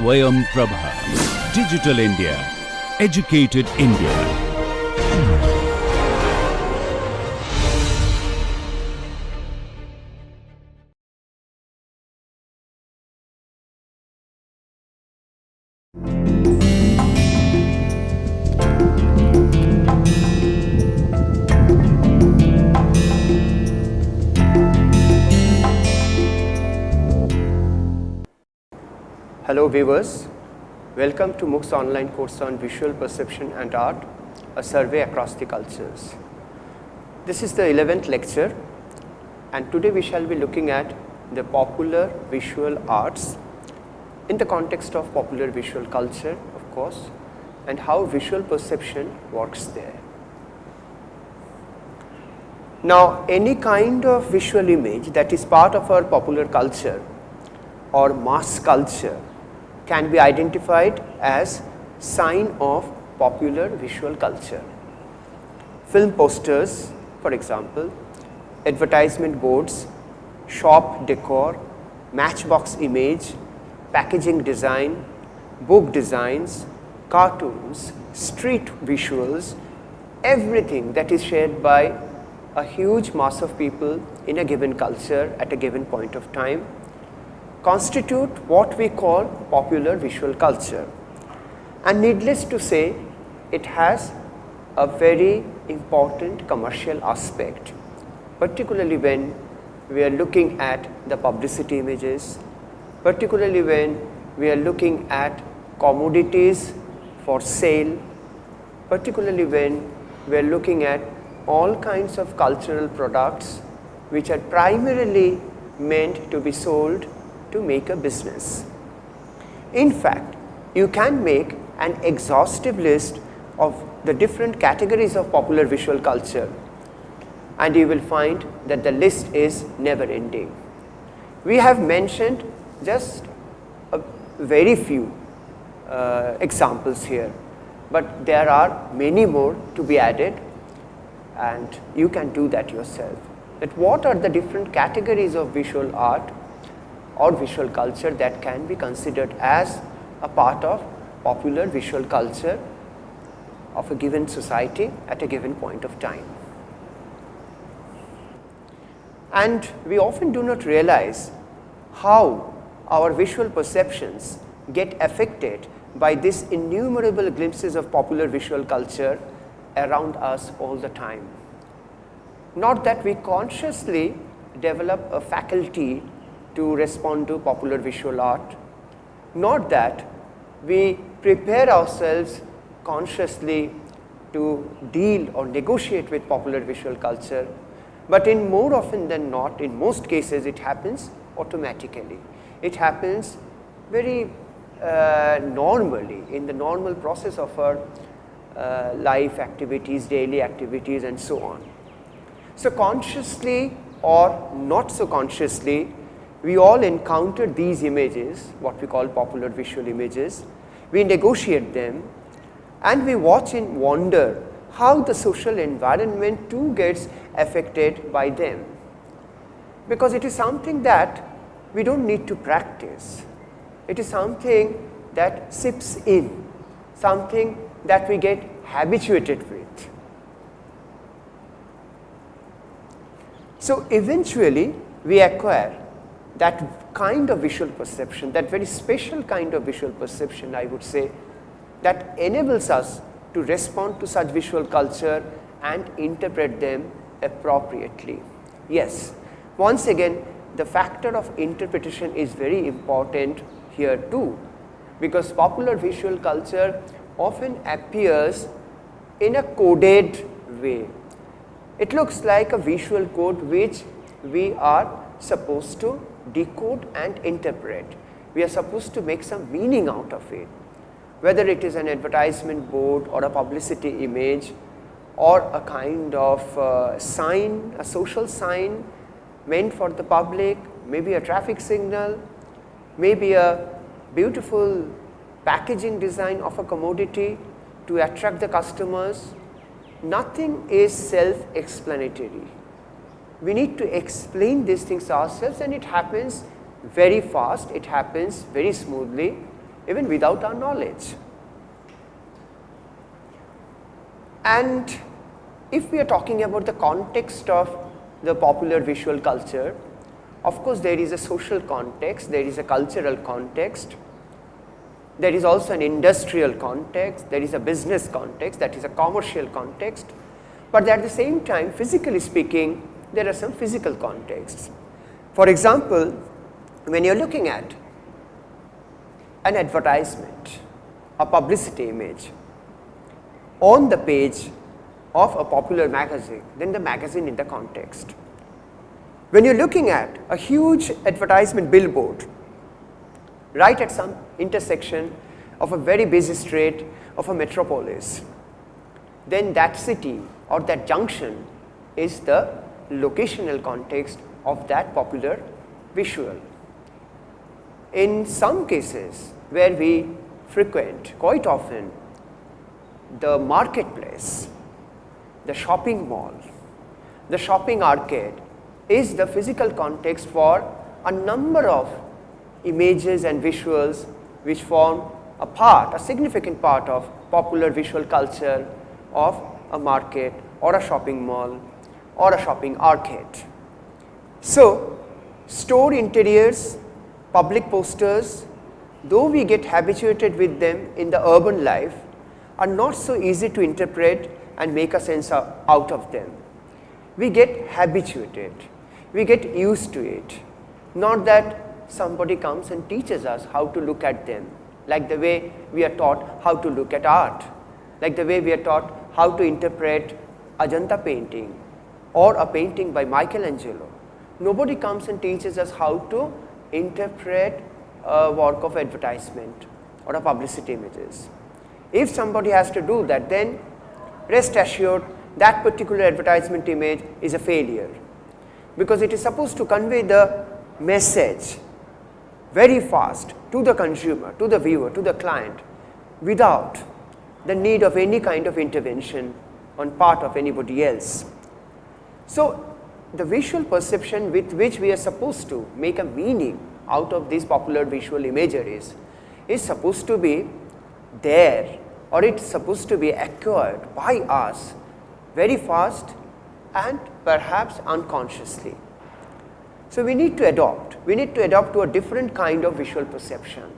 SwayamPrabha. Digital India. Educated India. Hello viewers, welcome to MOOC's online course on Visual Perception and Art, a survey across the cultures. This is the 11th lecture and today we shall be looking at the popular visual arts in the context of popular visual culture, of course, and how visual perception works there. Now, any kind of visual image that is part of our popular culture or mass culture can be identified as sign of popular visual culture. Film posters, for example, advertisement boards, shop decor, matchbox image, packaging design, book designs, cartoons, street visuals, everything that is shared by a huge mass of people in a given culture at a given point of time constitute what we call popular visual culture. And needless to say, it has a very important commercial aspect, particularly when we are looking at the publicity images, particularly when we are looking at commodities for sale, particularly when we are looking at all kinds of cultural products which are primarily meant to be sold to make a business. In fact, you can make an exhaustive list of the different categories of popular visual culture and you will find that the list is never ending. We have mentioned just a very few examples here, but there are many more to be added and you can do that yourself. That what are the different categories of visual art or visual culture that can be considered as a part of popular visual culture of a given society at a given point of time. And we often do not realize how our visual perceptions get affected by these innumerable glimpses of popular visual culture around us all the time. Not that we consciously develop a faculty to respond to popular visual art, not that we prepare ourselves consciously to deal or negotiate with popular visual culture, but in more often than not, in most cases it happens automatically. It happens very normally in the normal process of our life activities, daily activities and so on. So consciously or not so consciously, we all encounter these images, what we call popular visual images. We negotiate them and we watch and wonder how the social environment too gets affected by them. Because it is something that we don't need to practice. It is something that seeps in, something that we get habituated with. So eventually we acquire that kind of visual perception, that very special kind of visual perception, I would say, that enables us to respond to such visual culture and interpret them appropriately. Yes, once again, the factor of interpretation is very important here too, because popular visual culture often appears in a coded way. It looks like a visual code which we are supposed to decode and interpret. We are supposed to make some meaning out of it, whether it is an advertisement board or a publicity image or a kind of sign, a social sign meant for the public, maybe a traffic signal, maybe a beautiful packaging design of a commodity to attract the customers. Nothing is self-explanatory. We need to explain these things ourselves and it happens very fast, it happens very smoothly even without our knowledge. And if we are talking about the context of the popular visual culture, of course there is a social context, there is a cultural context, there is also an industrial context, there is a business context, that is a commercial context, but at the same time, physically speaking, there are some physical contexts. For example, when you are looking at an advertisement, a publicity image on the page of a popular magazine, then the magazine in the context. When you are looking at a huge advertisement billboard right at some intersection of a very busy street of a metropolis, then that city or that junction is the locational context of that popular visual. In some cases where we frequent quite often the marketplace, the shopping mall, the shopping arcade is the physical context for a number of images and visuals which form a significant part of popular visual culture of a market or a shopping mall or a shopping arcade. So, store interiors, public posters, though we get habituated with them in the urban life, are not so easy to interpret and make a sense out of them. We get habituated, we get used to it, not that somebody comes and teaches us how to look at them, like the way we are taught how to look at art, like the way we are taught how to interpret Ajanta painting or a painting by Michelangelo. Nobody comes and teaches us how to interpret a work of advertisement or a publicity images. If somebody has to do that, then rest assured that particular advertisement image is a failure, because it is supposed to convey the message very fast to the consumer, to the viewer, to the client, without the need of any kind of intervention on part of anybody else. So, the visual perception with which we are supposed to make a meaning out of these popular visual imageries is supposed to be there, or it's supposed to be acquired by us very fast and perhaps unconsciously. So, we need to adopt to a different kind of visual perception.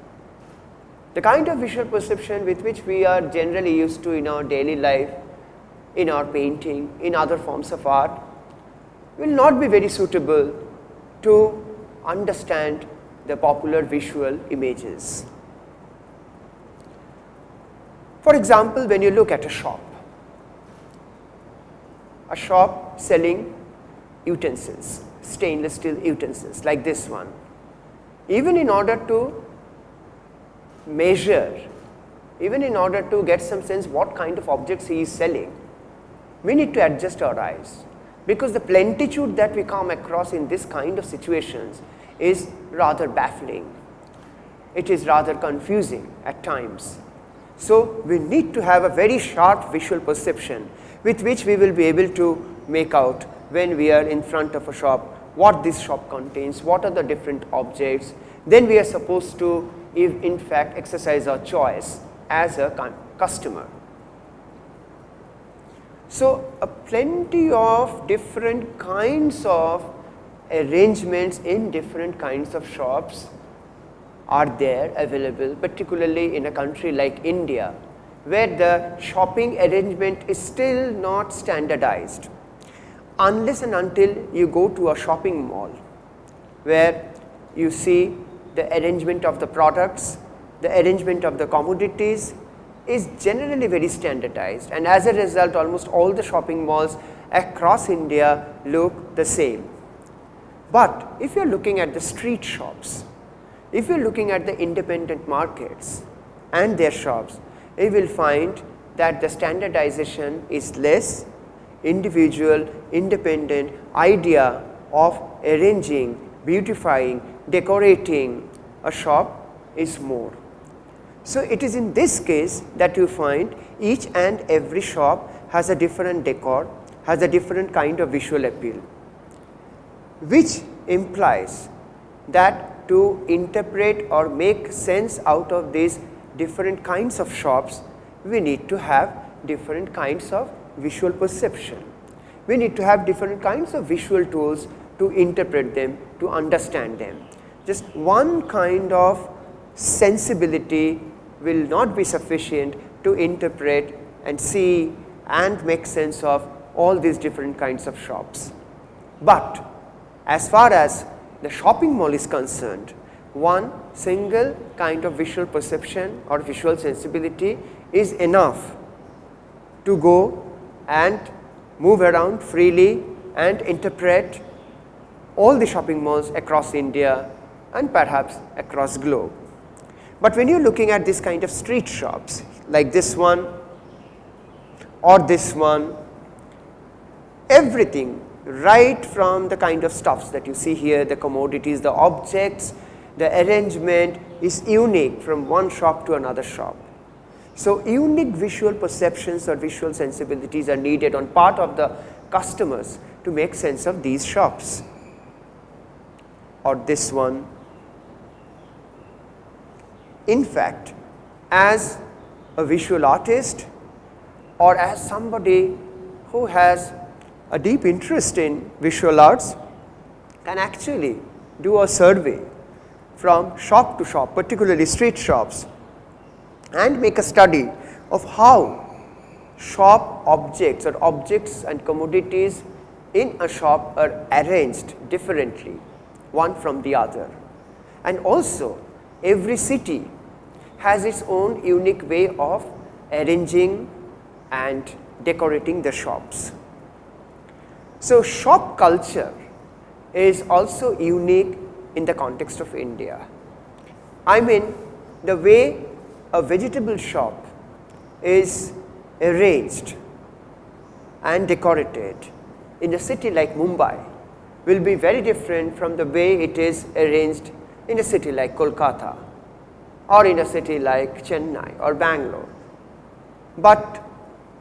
The kind of visual perception with which we are generally used to in our daily life, in our painting, in other forms of art, will not be very suitable to understand the popular visual images. For example, when you look at a shop selling utensils, stainless steel utensils like this one, even in order to measure, even in order to get some sense what kind of objects he is selling, we need to adjust our eyes, because the plenitude that we come across in this kind of situations is rather baffling. It is rather confusing at times. So, we need to have a very sharp visual perception with which we will be able to make out when we are in front of a shop what this shop contains, what are the different objects. Then we are supposed to in fact exercise our choice as a customer. So, plenty of different kinds of arrangements in different kinds of shops are there available, particularly in a country like India, where the shopping arrangement is still not standardized, unless and until you go to a shopping mall where you see the arrangement of the products, the arrangement of the commodities is generally very standardized, and as a result almost all the shopping malls across India look the same. But if you are looking at the street shops, if you are looking at the independent markets and their shops, you will find that the standardization is less. Individual, independent idea of arranging, beautifying, decorating a shop is more. So, it is in this case that you find each and every shop has a different decor, has a different kind of visual appeal, which implies that to interpret or make sense out of these different kinds of shops, we need to have different kinds of visual perception. We need to have different kinds of visual tools to interpret them, to understand them. Just one kind of sensibility will not be sufficient to interpret and see and make sense of all these different kinds of shops. But as far as the shopping mall is concerned, one single kind of visual perception or visual sensibility is enough to go and move around freely and interpret all the shopping malls across India and perhaps across globe. But when you are looking at this kind of street shops like this one or this one, everything right from the kind of stuffs that you see here, the commodities, the objects, the arrangement is unique from one shop to another shop. So, unique visual perceptions or visual sensibilities are needed on part of the customers to make sense of these shops. Or this one. In fact, as a visual artist or as somebody who has a deep interest in visual arts can actually do a survey from shop to shop, particularly street shops, and make a study of how shop objects or objects and commodities in a shop are arranged differently one from the other. And also every city has its own unique way of arranging and decorating the shops. So, shop culture is also unique in the context of India. I mean, the way a vegetable shop is arranged and decorated in a city like Mumbai will be very different from the way it is arranged in a city like Kolkata or in a city like Chennai or Bangalore. But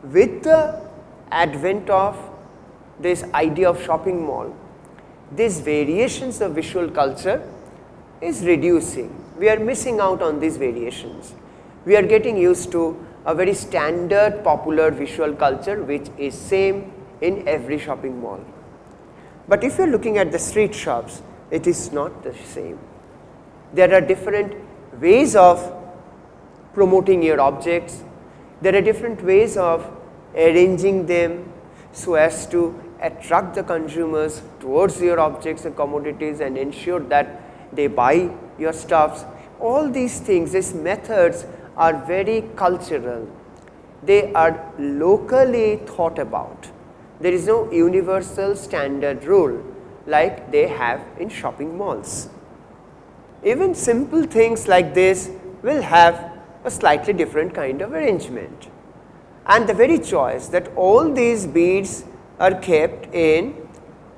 with the advent of this idea of shopping mall, these variations of visual culture is reducing. We are missing out on these variations. We are getting used to a very standard popular visual culture which is same in every shopping mall. But if you are looking at the street shops, it is not the same. There are different ways of promoting your objects. There are different ways of arranging them so as to attract the consumers towards your objects and commodities and ensure that they buy your stuffs. All these things, these methods are very cultural. They are locally thought about. There is no universal standard rule like they have in shopping malls. Even simple things like this will have a slightly different kind of arrangement. And the very choice that all these beads are kept in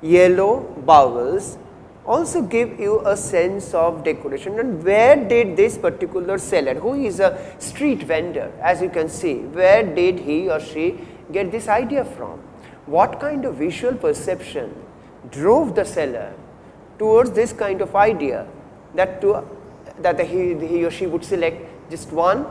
yellow bowls also give you a sense of decoration. And where did this particular seller, who is a street vendor, as you can see, where did he or she get this idea from? What kind of visual perception drove the seller towards this kind of idea that he or she would select just one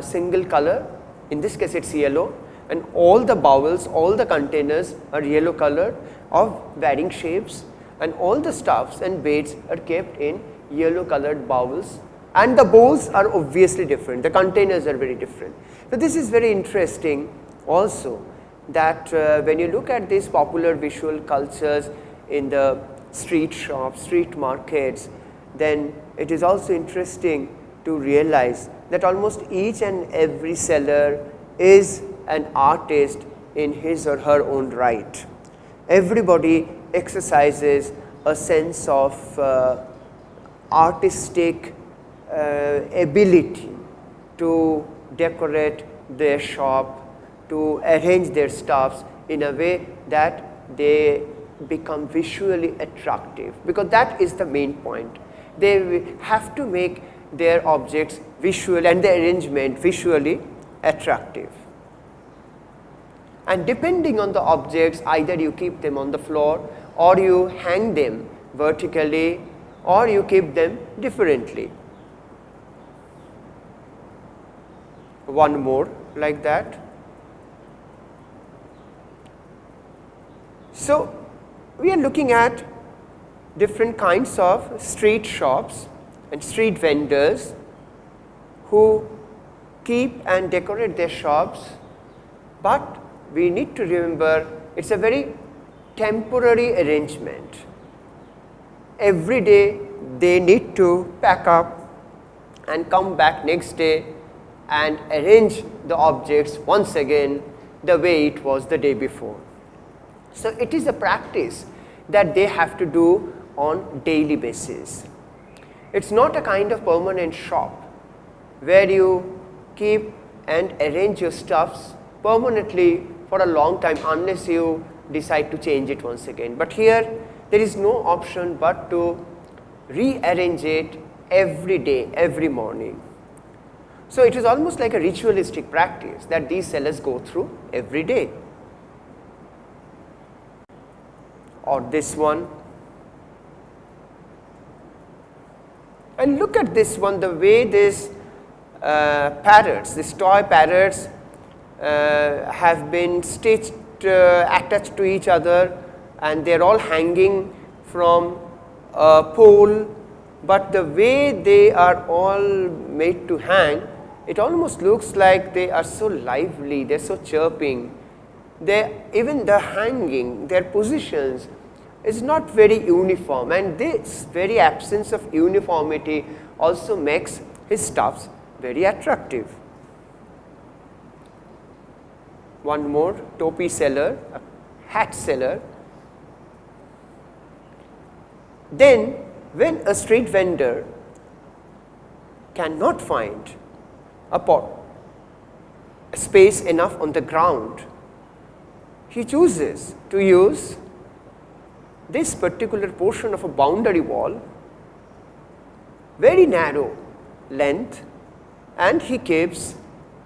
single color, in this case it is yellow, and all the bowls, all the containers are yellow colored of varying shapes, and all the stuffs and beads are kept in yellow colored bowls, and the bowls are obviously different, the containers are very different. So, this is very interesting also, that when you look at these popular visual cultures in the street shops, street markets, then it is also interesting to realize that almost each and every seller is an artist in his or her own right. Everybody exercises a sense of artistic ability to decorate their shop, to arrange their stuffs in a way that they become visually attractive, because that is the main point. They have to make their objects visual and the arrangement visually attractive. And depending on the objects, either you keep them on the floor or you hang them vertically or you keep them differently. One more like that. So, we are looking at different kinds of street shops and street vendors who keep and decorate their shops, but we need to remember it is a very temporary arrangement. Every day they need to pack up and come back next day and arrange the objects once again the way it was the day before. So, it is a practice that they have to do on daily basis. It is not a kind of permanent shop where you keep and arrange your stuffs permanently for a long time unless you decide to change it once again. But here there is no option but to rearrange it every day, every morning. So, it is almost like a ritualistic practice that these sellers go through every day. Or this one, and look at this one, the way these parrots, these toy parrots have been stitched, attached to each other, and they are all hanging from a pole, but the way they are all made to hang, it almost looks like they are so lively, they are so chirping. Even the hanging, their positions is not very uniform, and this very absence of uniformity also makes his stuffs very attractive. One more, topi seller, a hat seller. Then when a street vendor cannot find a space enough on the ground, he chooses to use this particular portion of a boundary wall, very narrow length, and he keeps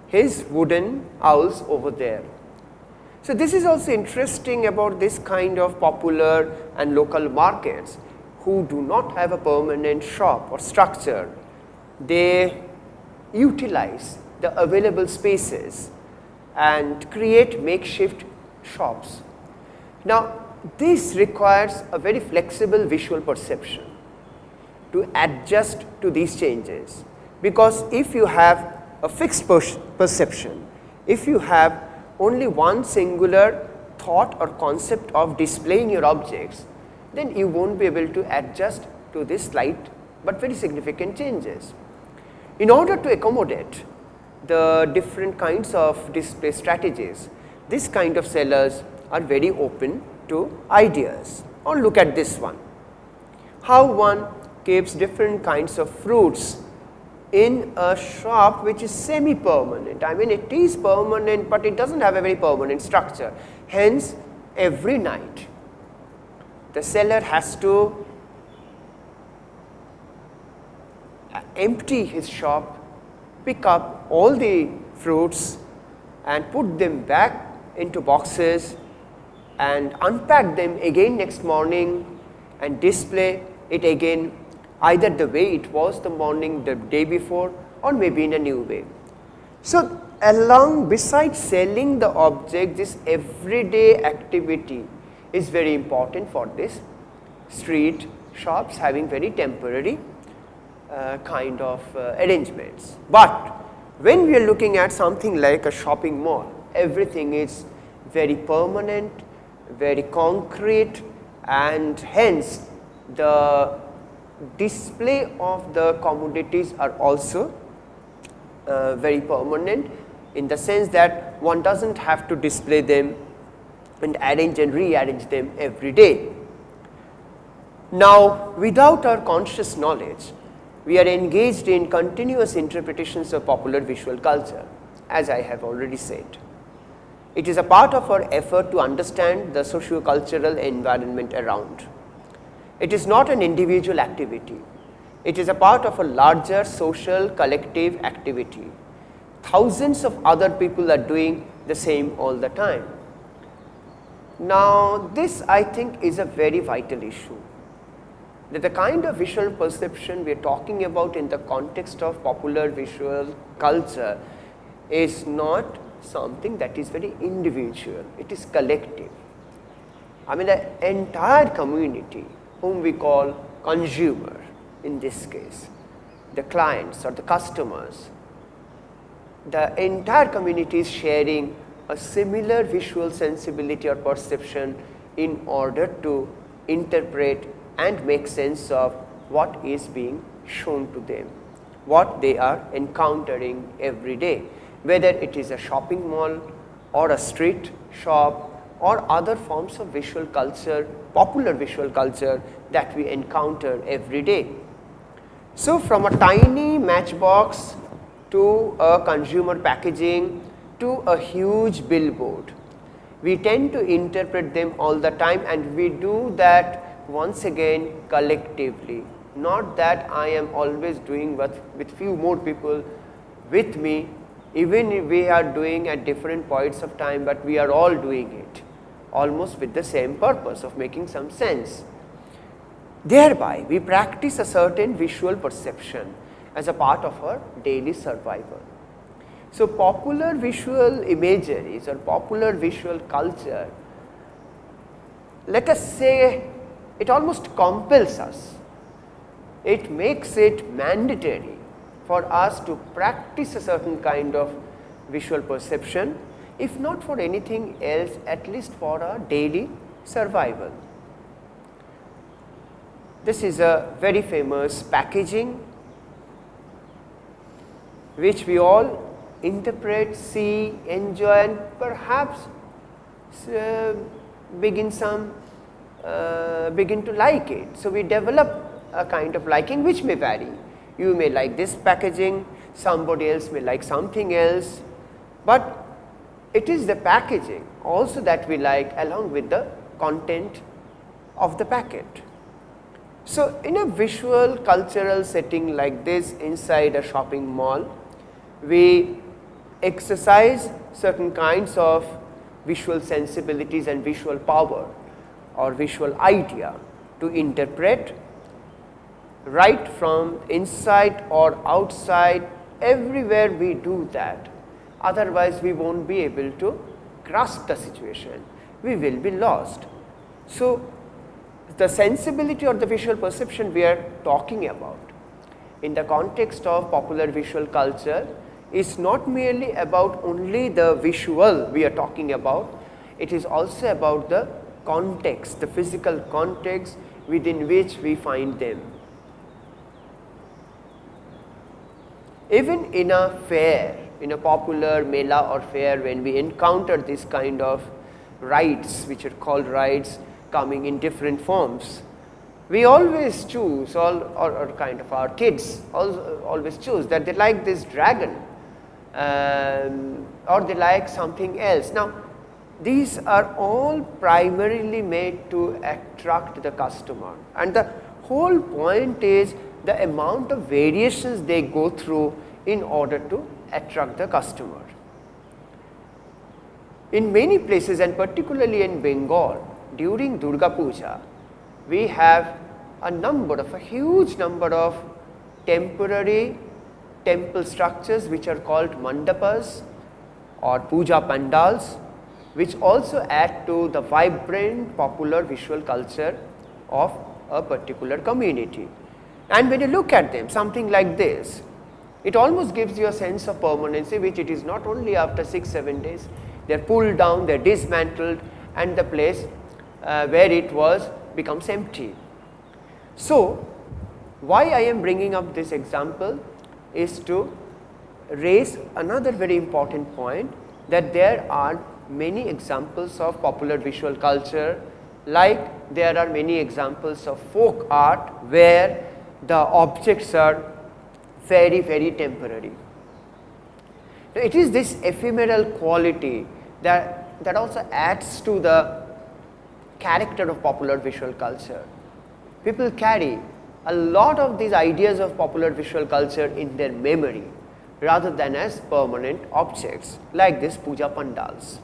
his wooden owls over there. So, this is also interesting about this kind of popular and local markets who do not have a permanent shop or structure. They utilize the available spaces and create makeshift shops. Now, this requires a very flexible visual perception to adjust to these changes, because if you have a fixed perception, if you have only one singular thought or concept of displaying your objects, then you will not be able to adjust to this slight but very significant changes. In order to accommodate the different kinds of display strategies, this kind of sellers are very open to ideas. Or look at this one, how one keeps different kinds of fruits in a shop which is semi-permanent. I mean, it is permanent, but it does not have a very permanent structure. Hence, every night the seller has to empty his shop, pick up all the fruits and put them back into boxes and unpack them again next morning and display it again, either the way it was the day before, or maybe in a new way. So, along besides selling the object, this everyday activity is very important for this street shops having very temporary kind of arrangements. But when we are looking at something like a shopping mall, everything is very permanent, very concrete, and hence the display of the commodities are also very permanent, in the sense that one does not have to display them and arrange and rearrange them every day. Now, without our conscious knowledge, we are engaged in continuous interpretations of popular visual culture, as I have already said. It is a part of our effort to understand the socio-cultural environment around. It is not an individual activity. It is a part of a larger social collective activity. Thousands of other people are doing the same all the time. Now, this I think is a very vital issue. that the kind of visual perception we are talking about in the context of popular visual culture is not something that is very individual, it is collective. I mean, the entire community, whom we call consumer in this case, the clients or the customers, the entire community is sharing a similar visual sensibility or perception in order to interpret and make sense of what is being shown to them, what they are encountering every day, whether it is a shopping mall or a street shop or other forms of visual culture, popular visual culture that we encounter every day. So, from a tiny matchbox to a consumer packaging to a huge billboard, we tend to interpret them all the time, and we do that once again collectively, not that I am always doing with few more people with me, even if we are doing at different points of time, but we are all doing it almost with the same purpose of making some sense. Thereby we practice a certain visual perception as a part of our daily survival. So, popular visual imageries or popular visual culture, let us say, it almost compels us, it makes it mandatory for us to practice a certain kind of visual perception, if not for anything else, at least for our daily survival. This is a very famous packaging which we all interpret, see, enjoy, and perhaps begin to like it. So, we develop a kind of liking which may vary. You may like this packaging, somebody else may like something else, but it is the packaging also that we like along with the content of the packet. So, in a visual cultural setting like this inside a shopping mall, we exercise certain kinds of visual sensibilities and visual power or visual idea to interpret right from inside or outside. Everywhere we do that, otherwise we will not be able to grasp the situation, we will be lost. So, the sensibility or the visual perception we are talking about in the context of popular visual culture is not merely about only the visual we are talking about, it is also about the context, the physical context within which we find them. Even in a fair, in a popular mela or fair, when we encounter this kind of rides, which are called rides, coming in different forms, we always choose, or kind of our kids also always choose that they like this dragon or they like something else. Now, these are all primarily made to attract the customer, and the whole point is the amount of variations they go through in order to attract the customer. In many places, and particularly in Bengal, during Durga Puja, we have a huge number of temporary temple structures which are called mandapas or puja pandals, which also add to the vibrant popular visual culture of a particular community. And when you look at them, something like this, it almost gives you a sense of permanency, which it is not only after 6-7 days, they are pulled down, they are dismantled, and the place where it was becomes empty. So, why I am bringing up this example is to raise another very important point, that there are many examples of popular visual culture, like there are many examples of folk art where the objects are very, very temporary. Now, it is this ephemeral quality that also adds to the character of popular visual culture. People carry a lot of these ideas of popular visual culture in their memory rather than as permanent objects like this puja pandals.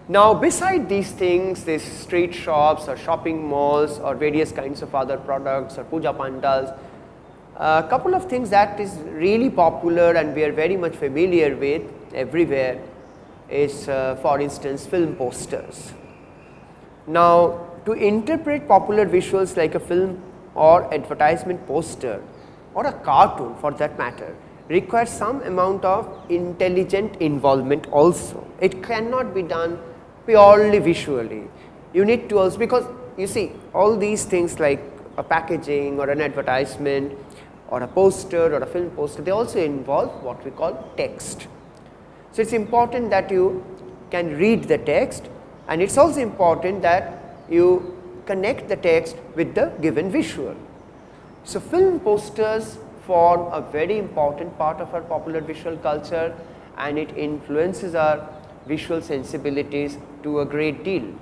Now, beside these things, these street shops or shopping malls or various kinds of other products or puja pandals, a couple of things that is really popular and we are very much familiar with everywhere is for instance film posters. Now, to interpret popular visuals like a film or advertisement poster or a cartoon for that matter requires some amount of intelligent involvement also. It cannot be done purely visually. You need to also, because you see all these things like a packaging or an advertisement or a poster or a film poster, they also involve what we call text. So, it is important that you can read the text, and it is also important that you connect the text with the given visual. So, film posters form a very important part of our popular visual culture, and it influences our visual sensibilities to a great deal.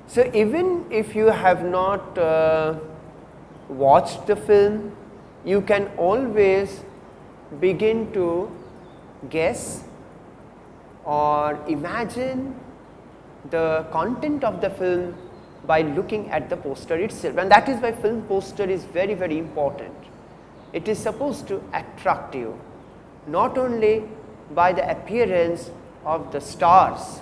So, even if you have not watched the film, you can always begin to guess or imagine the content of the film by looking at the poster itself, and that is why film poster is very, very important. It is supposed to attract you not only by the appearance of the stars,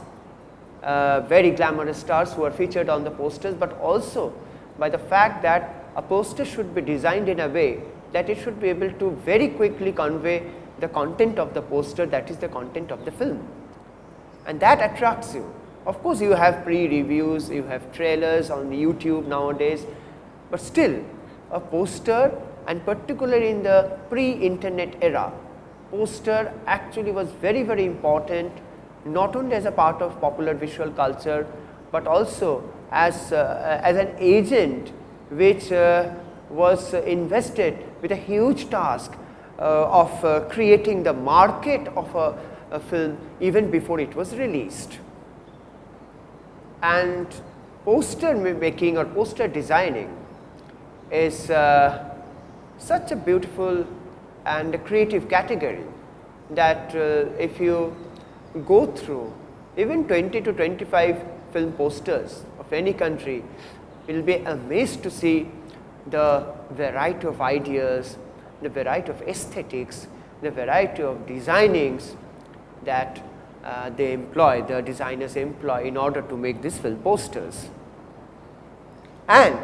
very glamorous stars who are featured on the posters, but also by the fact that a poster should be designed in a way that it should be able to very quickly convey the content of the poster, that is the content of the film, and that attracts you. Of course, you have pre-reviews, you have trailers on YouTube nowadays, but still a poster, and particularly in the pre-internet era, poster actually was very, very important, not only as a part of popular visual culture, but also as an agent which was invested with a huge task of creating the market of a film even before it was released. And poster making or poster designing is such a beautiful and a creative category that if you go through even 20 to 25 film posters of any country, you will be amazed to see the variety of ideas, the variety of aesthetics, the variety of designings that they employ, the designers employ in order to make these film posters. And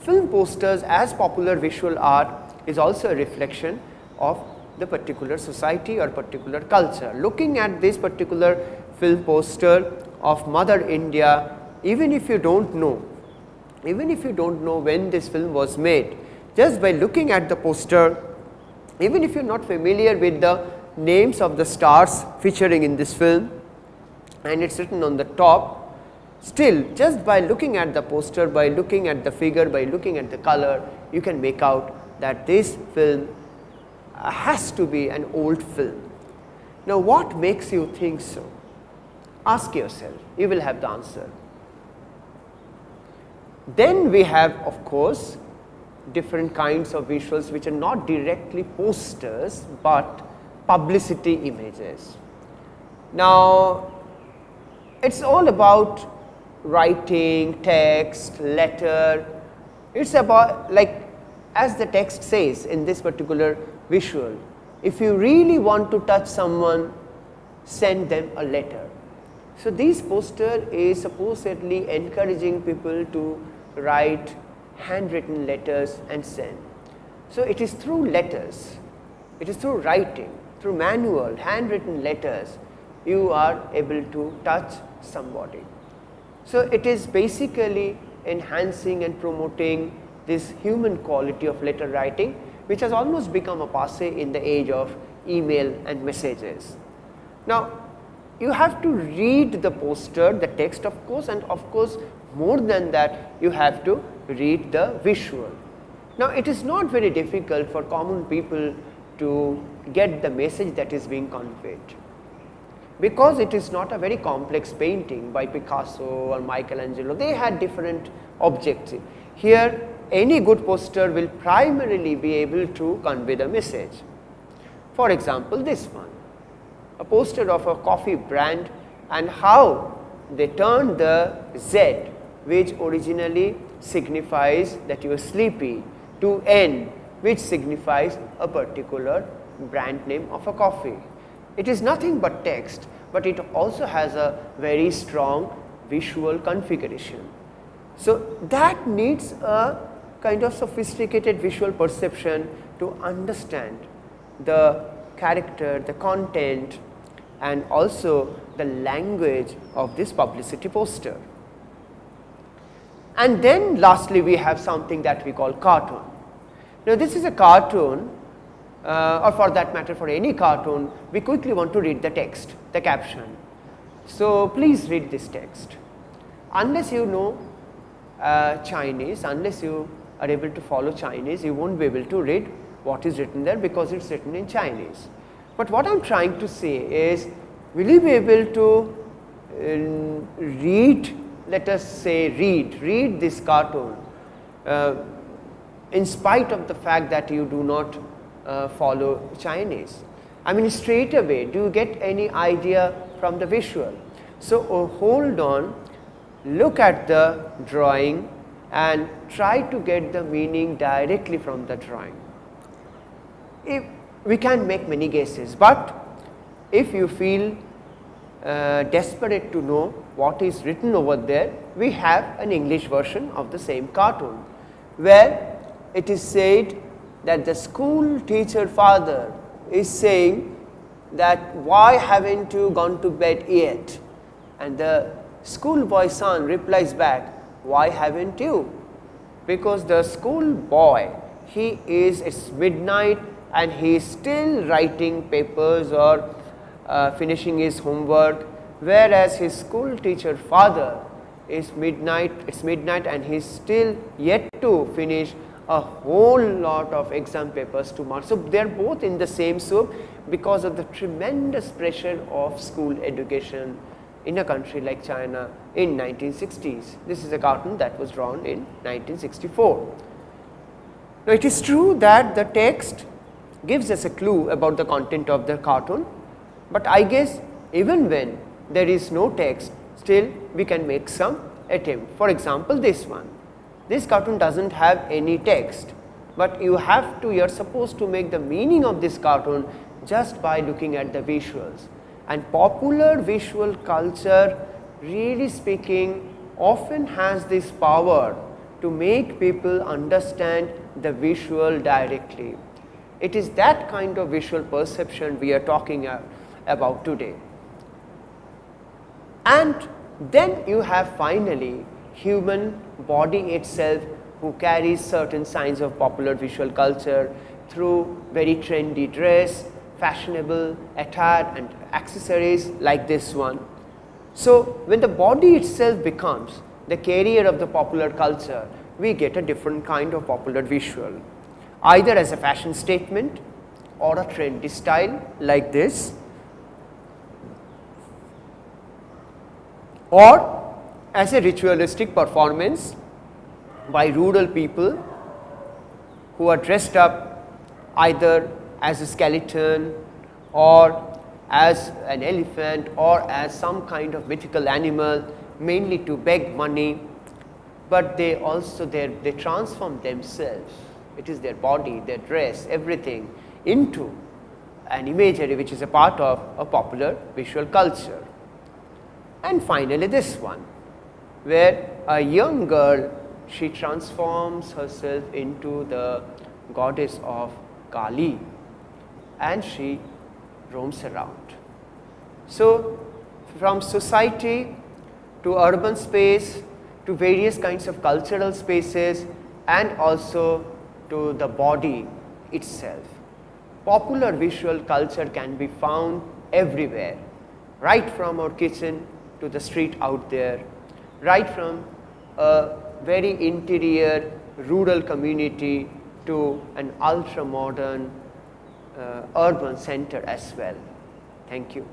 film posters as popular visual art is also a reflection of the particular society or particular culture. Looking at this particular film poster of Mother India, even if you do not know when this film was made, just by looking at the poster, even if you are not familiar with the names of the stars featuring in this film and it is written on the top, still just by looking at the poster, by looking at the figure, by looking at the color, you can make out that this film has to be an old film. Now, what makes you think so? Ask yourself, you will have the answer. Then we have, of course, different kinds of visuals which are not directly posters, but publicity images. Now, it is all about writing, text, letter. It is about, like as the text says in this particular visual, if you really want to touch someone, send them a letter. So, this poster is supposedly encouraging people to write handwritten letters and send. So, it is through letters, it is through writing, through manual handwritten letters, you are able to touch somebody. So, it is basically enhancing and promoting this human quality of letter writing, which has almost become a passé in the age of email and messages. Now, you have to read the poster, the text of course, and of course more than that you have to read the visual. Now, it is not very difficult for common people to get the message that is being conveyed, because it is not a very complex painting by Picasso or Michelangelo. They had different objectives. Here any good poster will primarily be able to convey the message. For example, this one, a poster of a coffee brand and how they turn the Z, which originally signifies that you are sleepy, to N, which signifies a particular brand name of a coffee. It is nothing but text, but it also has a very strong visual configuration. So that needs a kind of sophisticated visual perception to understand the character, the content, and also the language of this publicity poster. And then lastly, we have something that we call cartoon. Now this is a cartoon, or for that matter for any cartoon, we quickly want to read the text, the caption. So please read this text. Unless you know Chinese, unless you are able to follow Chinese, you won't be able to read what is written there because it's written in Chinese. But what I'm trying to say is, will you be able to read, let us say read this cartoon in spite of the fact that you do not follow Chinese? I mean, straight away, do you get any idea from the visual? So hold on, look at the drawing and try to get the meaning directly from the drawing. We can make many guesses, but if you feel desperate to know what is written over there, we have an English version of the same cartoon, where it is said that the school teacher father is saying that, why haven't you gone to bed yet? And the schoolboy son replies back, why haven't you? Because the schoolboy, it's midnight and he is still writing papers or finishing his homework, whereas his school teacher father it's midnight and he is still yet to finish a whole lot of exam papers tomorrow. So they are both in the same soup because of the tremendous pressure of school education in a country like China in 1960s. This is a cartoon that was drawn in 1964. Now it is true that the text gives us a clue about the content of the cartoon, but I guess even when there is no text, still we can make some attempt. For example, this one. This cartoon doesn't have any text, but you're supposed to make the meaning of this cartoon just by looking at the visuals. And popular visual culture, really speaking, often has this power to make people understand the visual directly. It is that kind of visual perception we are talking about today. And then you have finally human body itself, who carries certain signs of popular visual culture through very trendy dress, fashionable attire and accessories like this one. So when the body itself becomes the carrier of the popular culture, we get a different kind of popular visual, either as a fashion statement or a trendy style like this, or as a ritualistic performance by rural people who are dressed up either as a skeleton or as an elephant or as some kind of mythical animal, mainly to beg money, but they also they transform themselves. It is their body, their dress, everything into an imagery which is a part of a popular visual culture. And finally this one, where a young girl, she transforms herself into the goddess of Kali and she roams around. So from society to urban space to various kinds of cultural spaces and also to the body itself, popular visual culture can be found everywhere, right from our kitchen to the street out there, right from a very interior rural community to an ultra modern urban center as well. Thank you.